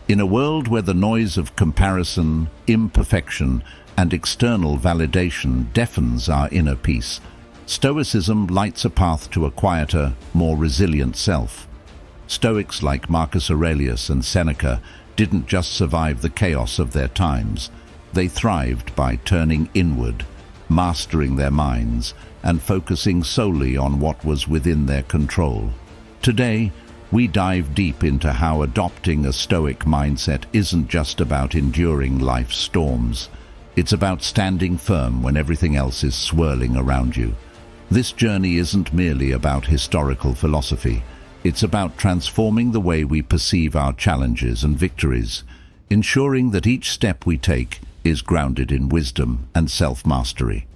In a world where the noise of comparison, imperfection, and external validation deafens our inner peace, Stoicism lights a path to a quieter, more resilient self. Stoics like Marcus Aurelius and Seneca didn't just survive the chaos of their times. They thrived by turning inward, mastering their minds, and focusing solely on what was within their control. Today, we dive deep into how adopting a Stoic mindset isn't just about enduring life's storms. It's about standing firm when everything else is swirling around you. This journey isn't merely about historical philosophy. It's about transforming the way we perceive our challenges and victories, ensuring that each step we take is grounded in wisdom and self-mastery.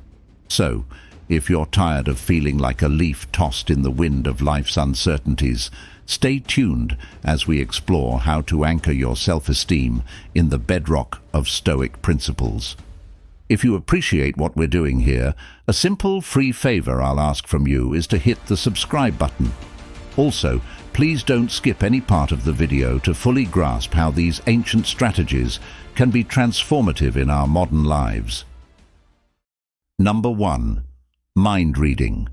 So, if you're tired of feeling like a leaf tossed in the wind of life's uncertainties, stay tuned as we explore how to anchor your self-esteem in the bedrock of Stoic principles. If you appreciate what we're doing here, a simple free favor I'll ask from you is to hit the subscribe button. Also, please don't skip any part of the video to fully grasp how these ancient strategies can be transformative in our modern lives. Number 1. Mind reading.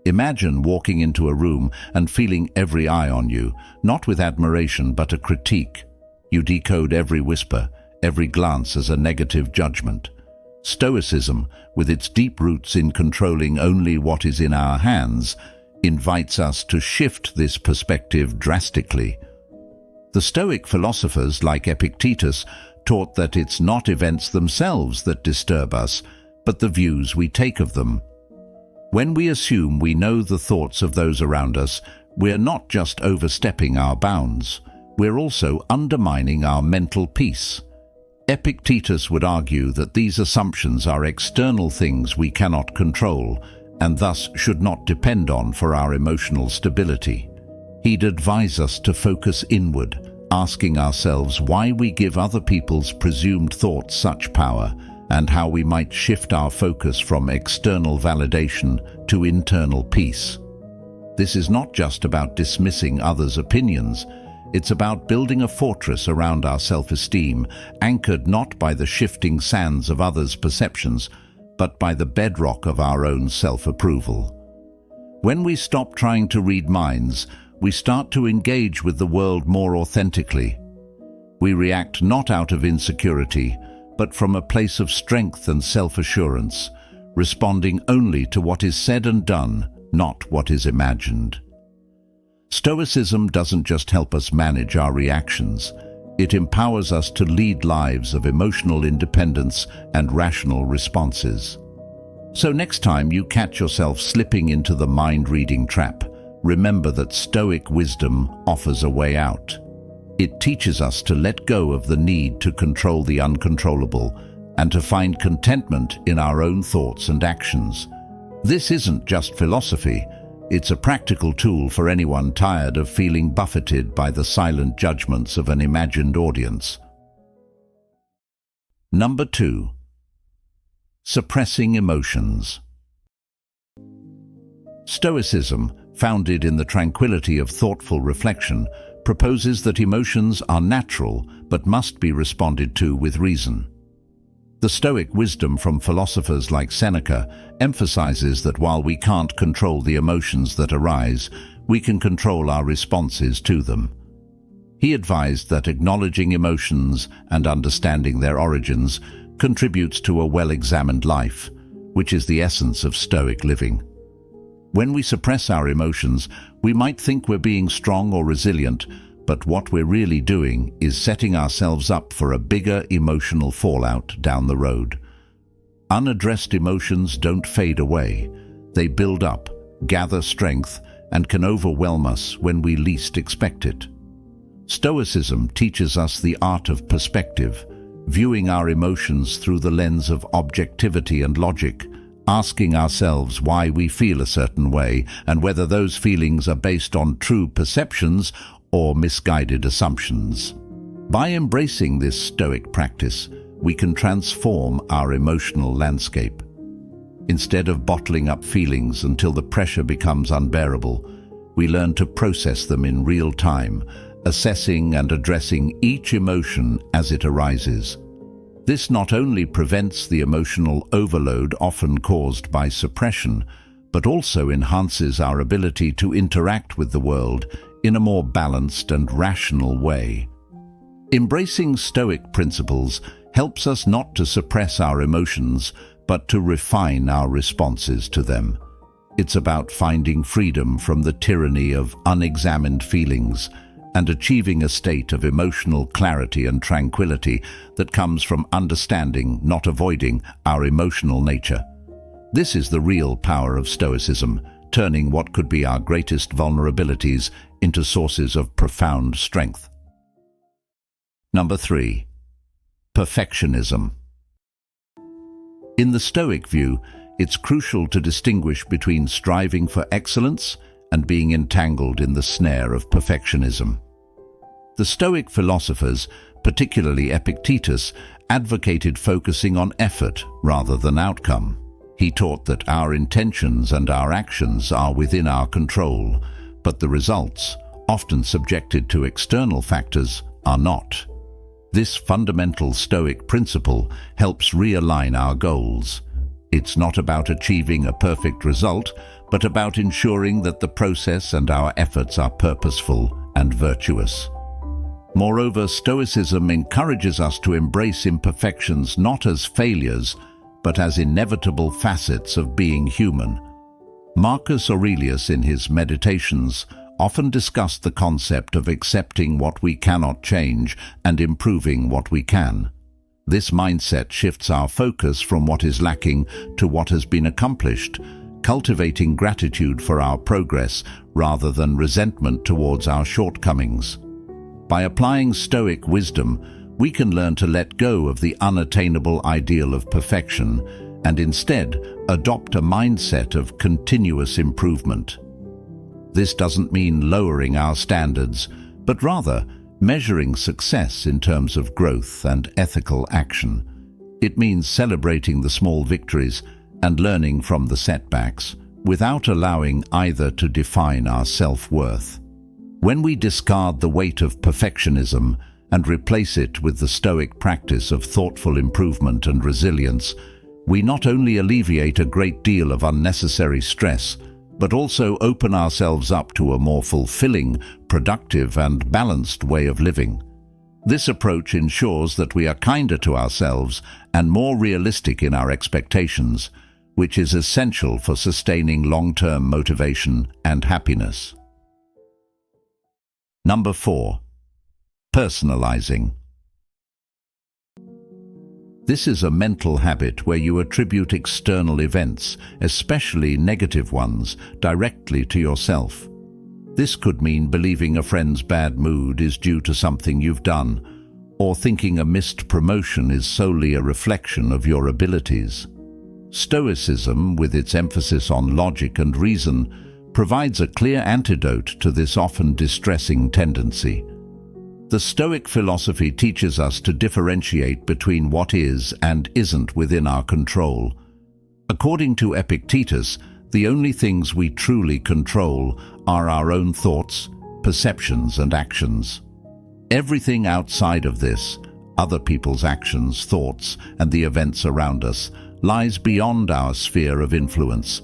Imagine walking into a room and feeling every eye on you, not with admiration but a critique. You decode every whisper, every glance as a negative judgment. Stoicism, with its deep roots in controlling only what is in our hands, invites us to shift this perspective drastically. The Stoic philosophers like Epictetus taught that it's not events themselves that disturb us, but the views we take of them. When we assume we know the thoughts of those around us, we're not just overstepping our bounds, we're also undermining our mental peace. Epictetus would argue that these assumptions are external things we cannot control, and thus should not depend on for our emotional stability. He'd advise us to focus inward, asking ourselves why we give other people's presumed thoughts such power, and how we might shift our focus from external validation to internal peace. This is not just about dismissing others' opinions. It's about building a fortress around our self-esteem, anchored not by the shifting sands of others' perceptions, but by the bedrock of our own self-approval. When we stop trying to read minds, we start to engage with the world more authentically. We react not out of insecurity, but from a place of strength and self-assurance, responding only to what is said and done, not what is imagined. Stoicism doesn't just help us manage our reactions, it empowers us to lead lives of emotional independence and rational responses. So next time you catch yourself slipping into the mind-reading trap, remember that Stoic wisdom offers a way out. It teaches us to let go of the need to control the uncontrollable and to find contentment in our own thoughts and actions. This isn't just philosophy. It's a practical tool for anyone tired of feeling buffeted by the silent judgments of an imagined audience. Number 2. Suppressing emotions. Stoicism, founded in the tranquility of thoughtful reflection, proposes that emotions are natural but must be responded to with reason. The Stoic wisdom from philosophers like Seneca emphasizes that while we can't control the emotions that arise, we can control our responses to them. He advised that acknowledging emotions and understanding their origins contributes to a well-examined life, which is the essence of Stoic living. When we suppress our emotions, we might think we're being strong or resilient, but what we're really doing is setting ourselves up for a bigger emotional fallout down the road. Unaddressed emotions don't fade away. They build up, gather strength, and can overwhelm us when we least expect it. Stoicism teaches us the art of perspective, viewing our emotions through the lens of objectivity and logic, asking ourselves why we feel a certain way and whether those feelings are based on true perceptions or misguided assumptions. By embracing this Stoic practice, we can transform our emotional landscape. Instead of bottling up feelings until the pressure becomes unbearable, we learn to process them in real time, assessing and addressing each emotion as it arises. This not only prevents the emotional overload often caused by suppression, but also enhances our ability to interact with the world in a more balanced and rational way. Embracing Stoic principles helps us not to suppress our emotions, but to refine our responses to them. It's about finding freedom from the tyranny of unexamined feelings and achieving a state of emotional clarity and tranquility that comes from understanding, not avoiding, our emotional nature. This is the real power of Stoicism, turning what could be our greatest vulnerabilities into sources of profound strength. Number 3. Perfectionism. In the Stoic view, it's crucial to distinguish between striving for excellence and being entangled in the snare of perfectionism. The Stoic philosophers, particularly Epictetus, advocated focusing on effort rather than outcome. He taught that our intentions and our actions are within our control, but the results, often subjected to external factors, are not. This fundamental Stoic principle helps realign our goals. It's not about achieving a perfect result, but about ensuring that the process and our efforts are purposeful and virtuous. Moreover, Stoicism encourages us to embrace imperfections not as failures, but as inevitable facets of being human. Marcus Aurelius, in his Meditations, often discussed the concept of accepting what we cannot change and improving what we can. This mindset shifts our focus from what is lacking to what has been accomplished, cultivating gratitude for our progress rather than resentment towards our shortcomings. By applying Stoic wisdom, we can learn to let go of the unattainable ideal of perfection and instead adopt a mindset of continuous improvement. This doesn't mean lowering our standards, but rather measuring success in terms of growth and ethical action. It means celebrating the small victories and learning from the setbacks, without allowing either to define our self-worth. When we discard the weight of perfectionism and replace it with the Stoic practice of thoughtful improvement and resilience, we not only alleviate a great deal of unnecessary stress, but also open ourselves up to a more fulfilling, productive, and balanced way of living. This approach ensures that we are kinder to ourselves and more realistic in our expectations, which is essential for sustaining long-term motivation and happiness. Number 4. Personalizing. This is a mental habit where you attribute external events, especially negative ones, directly to yourself. This could mean believing a friend's bad mood is due to something you've done, or thinking a missed promotion is solely a reflection of your abilities. Stoicism, with its emphasis on logic and reason, provides a clear antidote to this often distressing tendency. The Stoic philosophy teaches us to differentiate between what is and isn't within our control. According to Epictetus, the only things we truly control are our own thoughts, perceptions, and actions. Everything outside of this, other people's actions, thoughts, and the events around us, lies beyond our sphere of influence.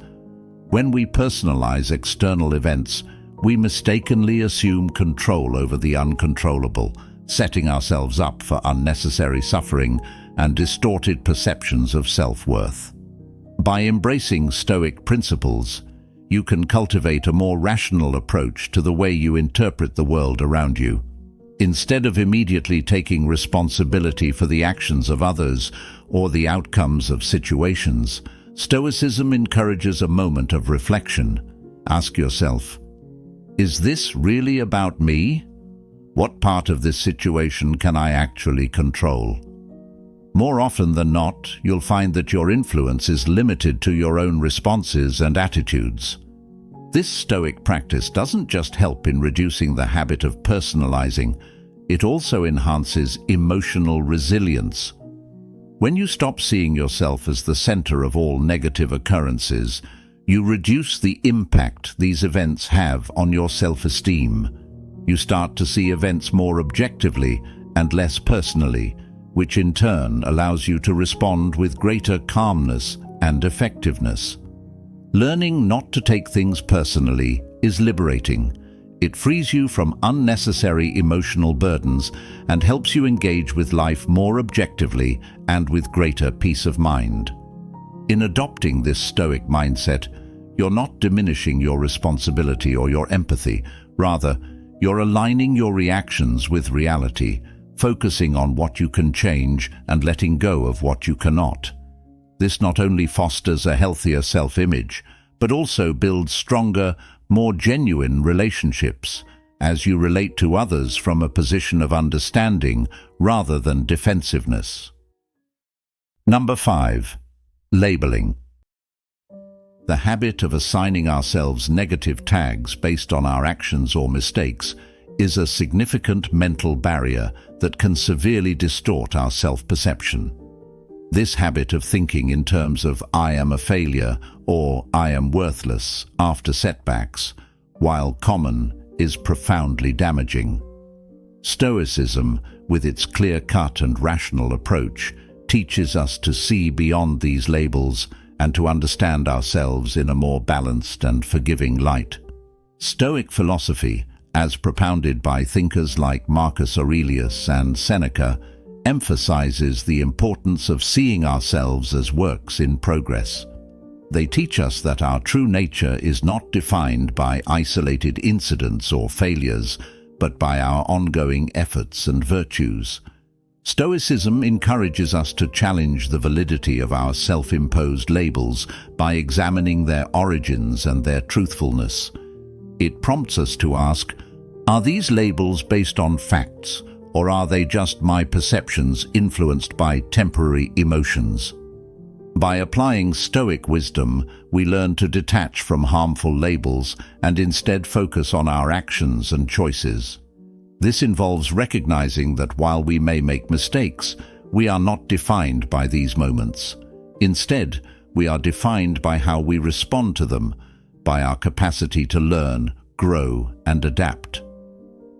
When we personalize external events, we mistakenly assume control over the uncontrollable, setting ourselves up for unnecessary suffering and distorted perceptions of self-worth. By embracing Stoic principles, you can cultivate a more rational approach to the way you interpret the world around you. Instead of immediately taking responsibility for the actions of others or the outcomes of situations, Stoicism encourages a moment of reflection. Ask yourself, is this really about me? What part of this situation can I actually control? More often than not, you'll find that your influence is limited to your own responses and attitudes. This Stoic practice doesn't just help in reducing the habit of personalizing, it also enhances emotional resilience. When you stop seeing yourself as the center of all negative occurrences, you reduce the impact these events have on your self-esteem. You start to see events more objectively and less personally, which in turn allows you to respond with greater calmness and effectiveness. Learning not to take things personally is liberating. It frees you from unnecessary emotional burdens and helps you engage with life more objectively and with greater peace of mind. In adopting this Stoic mindset, you're not diminishing your responsibility or your empathy. Rather, you're aligning your reactions with reality, focusing on what you can change and letting go of what you cannot. This not only fosters a healthier self-image, but also builds stronger, more genuine relationships, as you relate to others from a position of understanding rather than defensiveness. Number 5. Labeling. The habit of assigning ourselves negative tags based on our actions or mistakes is a significant mental barrier that can severely distort our self-perception. This habit of thinking in terms of "I am a failure" or "I am worthless" after setbacks, while common, is profoundly damaging. Stoicism, with its clear-cut and rational approach, teaches us to see beyond these labels and to understand ourselves in a more balanced and forgiving light. Stoic philosophy, as propounded by thinkers like Marcus Aurelius and Seneca, emphasizes the importance of seeing ourselves as works in progress. They teach us that our true nature is not defined by isolated incidents or failures, but by our ongoing efforts and virtues. Stoicism encourages us to challenge the validity of our self-imposed labels by examining their origins and their truthfulness. It prompts us to ask, are these labels based on facts, or are they just my perceptions influenced by temporary emotions? By applying Stoic wisdom, we learn to detach from harmful labels and instead focus on our actions and choices. This involves recognizing that while we may make mistakes, we are not defined by these moments. Instead, we are defined by how we respond to them, by our capacity to learn, grow, and adapt.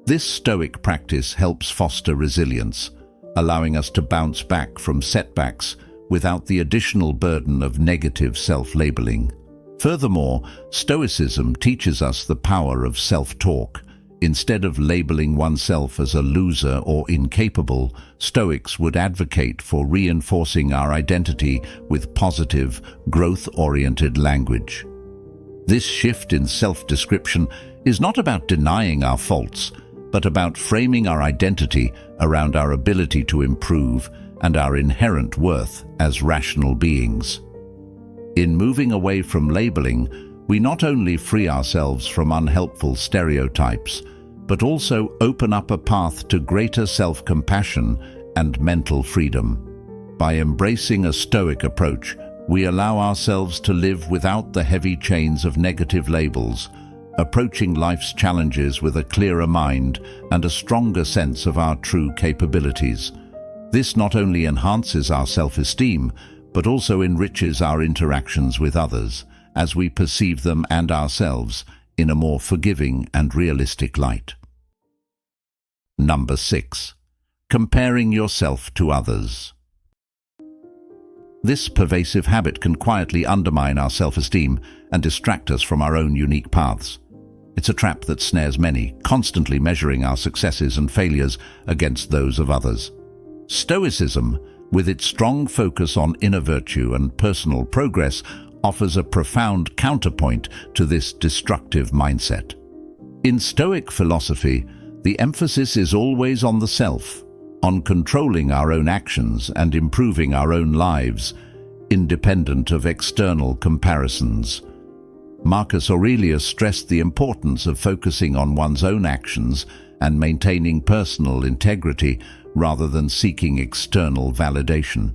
This Stoic practice helps foster resilience, allowing us to bounce back from setbacks without the additional burden of negative self-labeling. Furthermore, Stoicism teaches us the power of self-talk. Instead of labeling oneself as a loser or incapable, Stoics would advocate for reinforcing our identity with positive, growth-oriented language. This shift in self-description is not about denying our faults, but about framing our identity around our ability to improve and our inherent worth as rational beings. In moving away from labeling, we not only free ourselves from unhelpful stereotypes, but also open up a path to greater self-compassion and mental freedom. By embracing a Stoic approach, we allow ourselves to live without the heavy chains of negative labels, approaching life's challenges with a clearer mind and a stronger sense of our true capabilities. This not only enhances our self-esteem, but also enriches our interactions with others, as we perceive them and ourselves in a more forgiving and realistic light. Number 6. Comparing yourself to others. This pervasive habit can quietly undermine our self-esteem and distract us from our own unique paths. It's a trap that snares many, constantly measuring our successes and failures against those of others. Stoicism, with its strong focus on inner virtue and personal progress, offers a profound counterpoint to this destructive mindset. In Stoic philosophy, the emphasis is always on the self, on controlling our own actions and improving our own lives, independent of external comparisons. Marcus Aurelius stressed the importance of focusing on one's own actions and maintaining personal integrity rather than seeking external validation.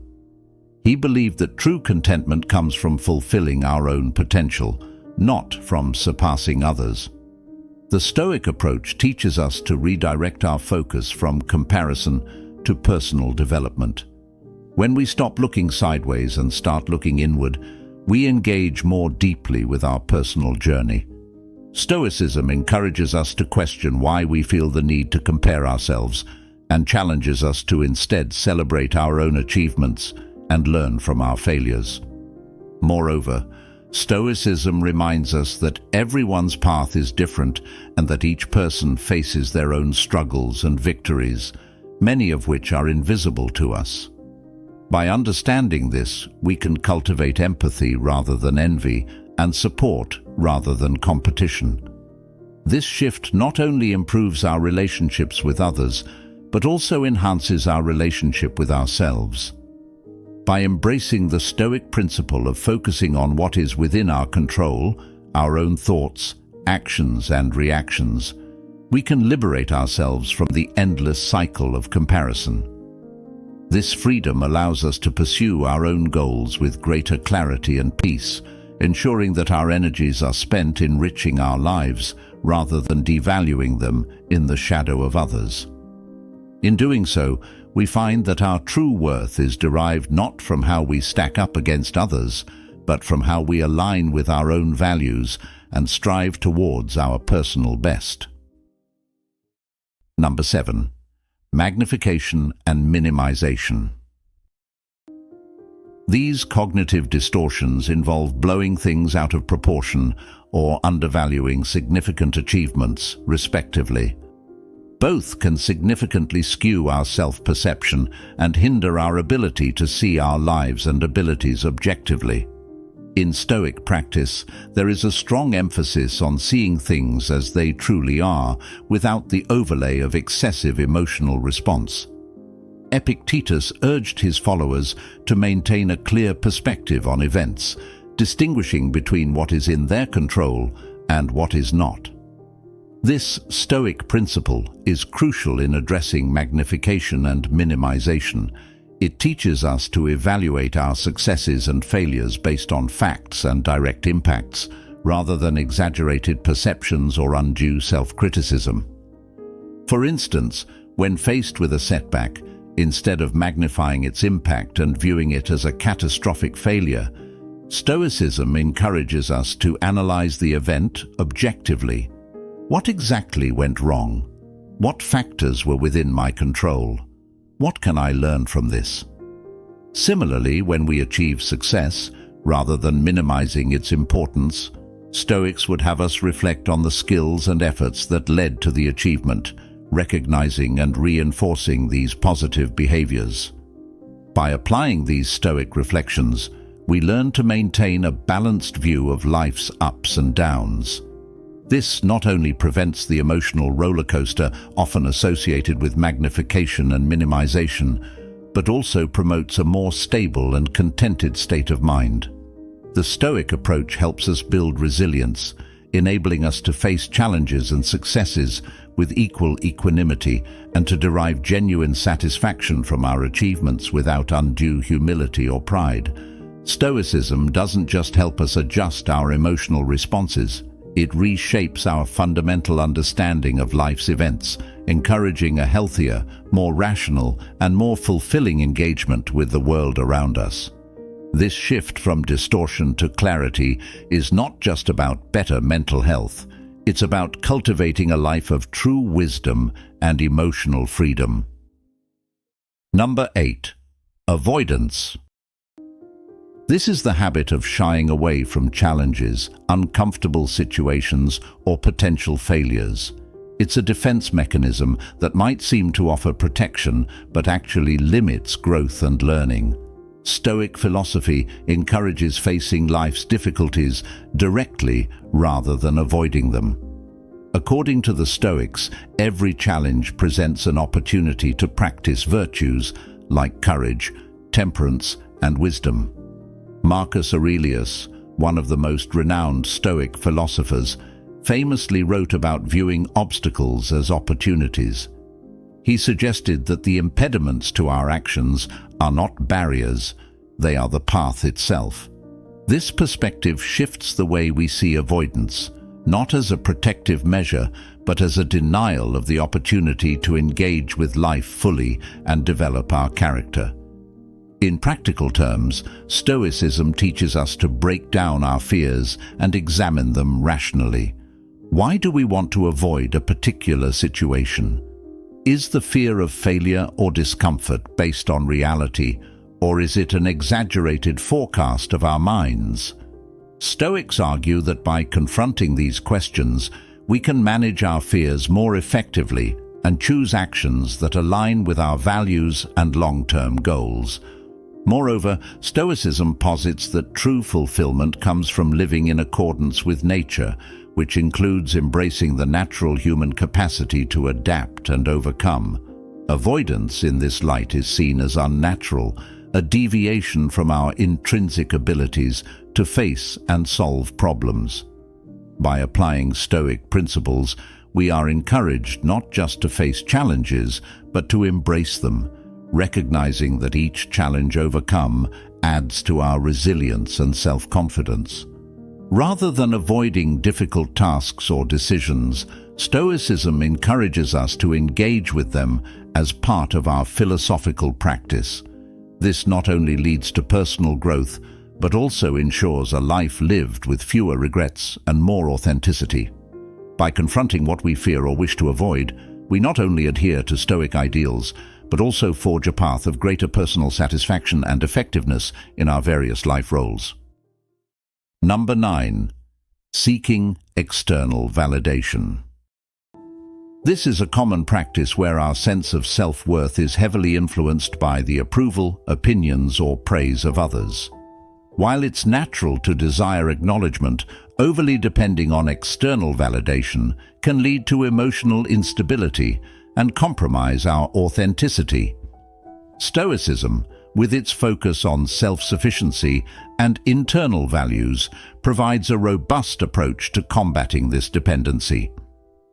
He believed that true contentment comes from fulfilling our own potential, not from surpassing others. The Stoic approach teaches us to redirect our focus from comparison to personal development. When we stop looking sideways and start looking inward, we engage more deeply with our personal journey. Stoicism encourages us to question why we feel the need to compare ourselves and challenges us to instead celebrate our own achievements and learn from our failures. Moreover, Stoicism reminds us that everyone's path is different and that each person faces their own struggles and victories, many of which are invisible to us. By understanding this, we can cultivate empathy rather than envy and support rather than competition. This shift not only improves our relationships with others, but also enhances our relationship with ourselves. By embracing the Stoic principle of focusing on what is within our control, our own thoughts, actions and reactions, we can liberate ourselves from the endless cycle of comparison. This freedom allows us to pursue our own goals with greater clarity and peace, ensuring that our energies are spent enriching our lives rather than devaluing them in the shadow of others. In doing so, we find that our true worth is derived not from how we stack up against others, but from how we align with our own values and strive towards our personal best. Number 7. Magnification and minimization. These cognitive distortions involve blowing things out of proportion or undervaluing significant achievements, respectively. Both can significantly skew our self-perception and hinder our ability to see our lives and abilities objectively. In Stoic practice, there is a strong emphasis on seeing things as they truly are, without the overlay of excessive emotional response. Epictetus urged his followers to maintain a clear perspective on events, distinguishing between what is in their control and what is not. This Stoic principle is crucial in addressing magnification and minimization. It teaches us to evaluate our successes and failures based on facts and direct impacts, rather than exaggerated perceptions or undue self-criticism. For instance, when faced with a setback, instead of magnifying its impact and viewing it as a catastrophic failure, Stoicism encourages us to analyze the event objectively. What exactly went wrong? What factors were within my control? What can I learn from this? Similarly, when we achieve success, rather than minimizing its importance, Stoics would have us reflect on the skills and efforts that led to the achievement, recognizing and reinforcing these positive behaviors. By applying these Stoic reflections, we learn to maintain a balanced view of life's ups and downs. This not only prevents the emotional roller coaster often associated with magnification and minimization, but also promotes a more stable and contented state of mind. The Stoic approach helps us build resilience, enabling us to face challenges and successes with equal equanimity and to derive genuine satisfaction from our achievements without undue humility or pride. Stoicism doesn't just help us adjust our emotional responses, it reshapes our fundamental understanding of life's events, encouraging a healthier, more rational, and more fulfilling engagement with the world around us. This shift from distortion to clarity is not just about better mental health, it's about cultivating a life of true wisdom and emotional freedom. Number 8. Avoidance. This is the habit of shying away from challenges, uncomfortable situations, or potential failures. It's a defense mechanism that might seem to offer protection, but actually limits growth and learning. Stoic philosophy encourages facing life's difficulties directly rather than avoiding them. According to the Stoics, every challenge presents an opportunity to practice virtues like courage, temperance, and wisdom. Marcus Aurelius, one of the most renowned Stoic philosophers, famously wrote about viewing obstacles as opportunities. He suggested that the impediments to our actions are not barriers, they are the path itself. This perspective shifts the way we see avoidance, not as a protective measure, but as a denial of the opportunity to engage with life fully and develop our character. In practical terms, Stoicism teaches us to break down our fears and examine them rationally. Why do we want to avoid a particular situation? Is the fear of failure or discomfort based on reality, or is it an exaggerated forecast of our minds? Stoics argue that by confronting these questions, we can manage our fears more effectively and choose actions that align with our values and long-term goals. Moreover, Stoicism posits that true fulfillment comes from living in accordance with nature, which includes embracing the natural human capacity to adapt and overcome. Avoidance in this light is seen as unnatural, a deviation from our intrinsic abilities to face and solve problems. By applying Stoic principles, we are encouraged not just to face challenges, but to embrace them, recognizing that each challenge overcome adds to our resilience and self-confidence. Rather than avoiding difficult tasks or decisions, Stoicism encourages us to engage with them as part of our philosophical practice. This not only leads to personal growth, but also ensures a life lived with fewer regrets and more authenticity. By confronting what we fear or wish to avoid, we not only adhere to Stoic ideals, but also forge a path of greater personal satisfaction and effectiveness in our various life roles. Number 9. Seeking external validation. This is a common practice where our sense of self-worth is heavily influenced by the approval, opinions, or praise of others. While it's natural to desire acknowledgement, overly depending on external validation can lead to emotional instability and compromise our authenticity. Stoicism, with its focus on self-sufficiency and internal values, provides a robust approach to combating this dependency.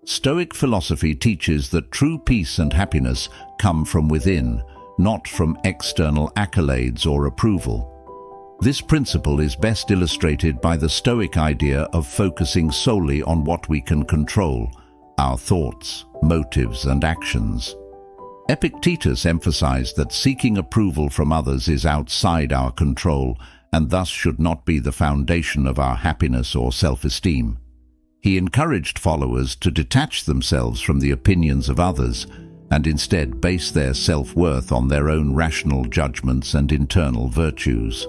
Stoic philosophy teaches that true peace and happiness come from within, not from external accolades or approval. This principle is best illustrated by the Stoic idea of focusing solely on what we can control, our thoughts, motives, and actions. Epictetus emphasized that seeking approval from others is outside our control and thus should not be the foundation of our happiness or self-esteem. He encouraged followers to detach themselves from the opinions of others and instead base their self-worth on their own rational judgments and internal virtues.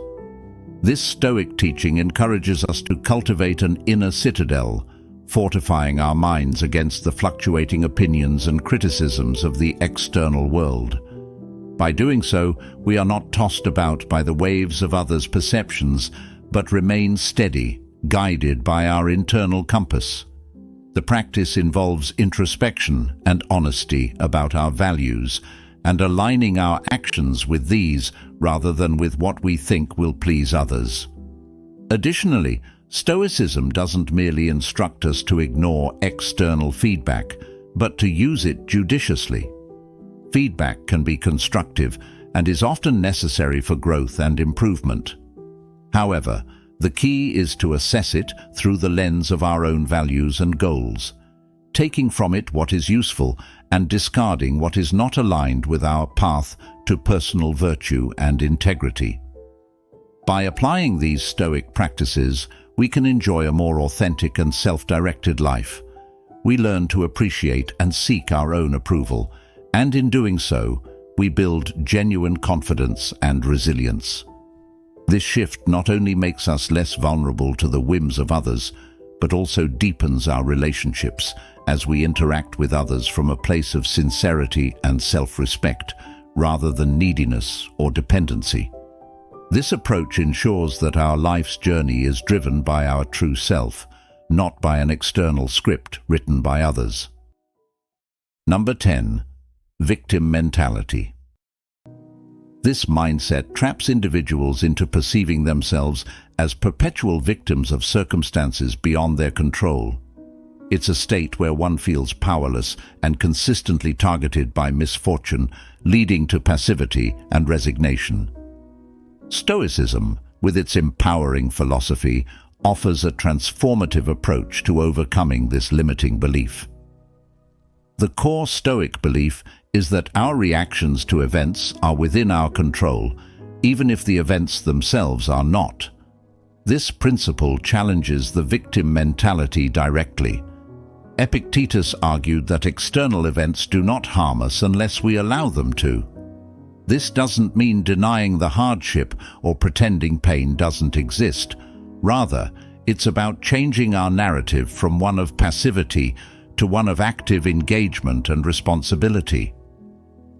This Stoic teaching encourages us to cultivate an inner citadel, fortifying our minds against the fluctuating opinions and criticisms of the external world. By doing so, we are not tossed about by the waves of others' perceptions, but remain steady, guided by our internal compass. The practice involves introspection and honesty about our values, and aligning our actions with these rather than with what we think will please others. Additionally, Stoicism doesn't merely instruct us to ignore external feedback, but to use it judiciously. Feedback can be constructive and is often necessary for growth and improvement. However, the key is to assess it through the lens of our own values and goals, taking from it what is useful and discarding what is not aligned with our path to personal virtue and integrity. By applying these Stoic practices, we can enjoy a more authentic and self-directed life. We learn to appreciate and seek our own approval, and in doing so, we build genuine confidence and resilience. This shift not only makes us less vulnerable to the whims of others, but also deepens our relationships as we interact with others from a place of sincerity and self-respect, rather than neediness or dependency. This approach ensures that our life's journey is driven by our true self, not by an external script written by others. Number 10. Victim mentality. This mindset traps individuals into perceiving themselves as perpetual victims of circumstances beyond their control. It's a state where one feels powerless and consistently targeted by misfortune, leading to passivity and resignation. Stoicism, with its empowering philosophy, offers a transformative approach to overcoming this limiting belief. The core Stoic belief is that our reactions to events are within our control, even if the events themselves are not. This principle challenges the victim mentality directly. Epictetus argued that external events do not harm us unless we allow them to. This doesn't mean denying the hardship or pretending pain doesn't exist. Rather, it's about changing our narrative from one of passivity to one of active engagement and responsibility.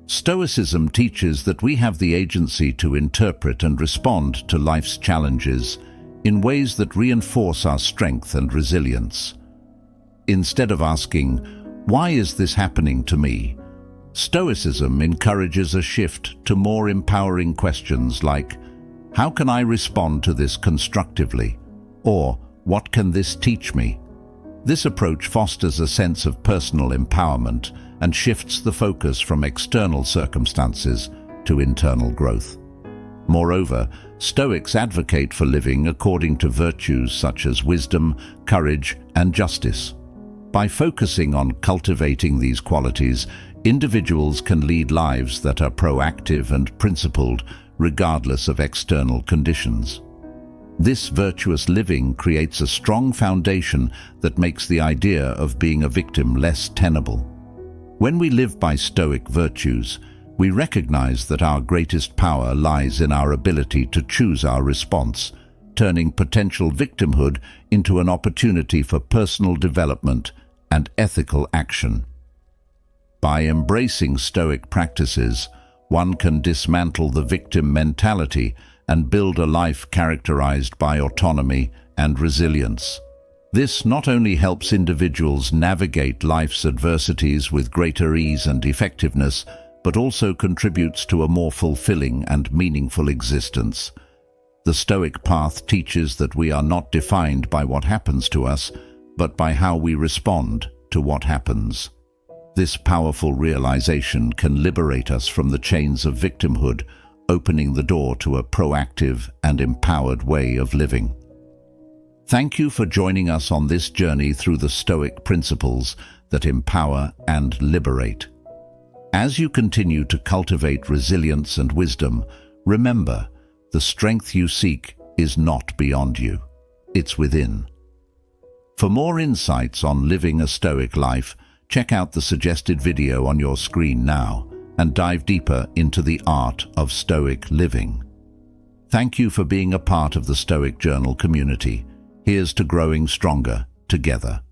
Stoicism teaches that we have the agency to interpret and respond to life's challenges in ways that reinforce our strength and resilience. Instead of asking, "Why is this happening to me?" Stoicism encourages a shift to more empowering questions like, "How can I respond to this constructively?" Or, "What can this teach me?" This approach fosters a sense of personal empowerment and shifts the focus from external circumstances to internal growth. Moreover, Stoics advocate for living according to virtues such as wisdom, courage, and justice. By focusing on cultivating these qualities, individuals can lead lives that are proactive and principled, regardless of external conditions. This virtuous living creates a strong foundation that makes the idea of being a victim less tenable. When we live by Stoic virtues, we recognize that our greatest power lies in our ability to choose our response, turning potential victimhood into an opportunity for personal development and ethical action. By embracing Stoic practices, one can dismantle the victim mentality and build a life characterized by autonomy and resilience. This not only helps individuals navigate life's adversities with greater ease and effectiveness, but also contributes to a more fulfilling and meaningful existence. The Stoic path teaches that we are not defined by what happens to us, but by how we respond to what happens. This powerful realization can liberate us from the chains of victimhood, opening the door to a proactive and empowered way of living. Thank you for joining us on this journey through the Stoic principles that empower and liberate. As you continue to cultivate resilience and wisdom, remember, the strength you seek is not beyond you. It's within. For more insights on living a Stoic life, check out the suggested video on your screen now and dive deeper into the art of Stoic living. Thank you for being a part of the Stoic Journal community. Here's to growing stronger together.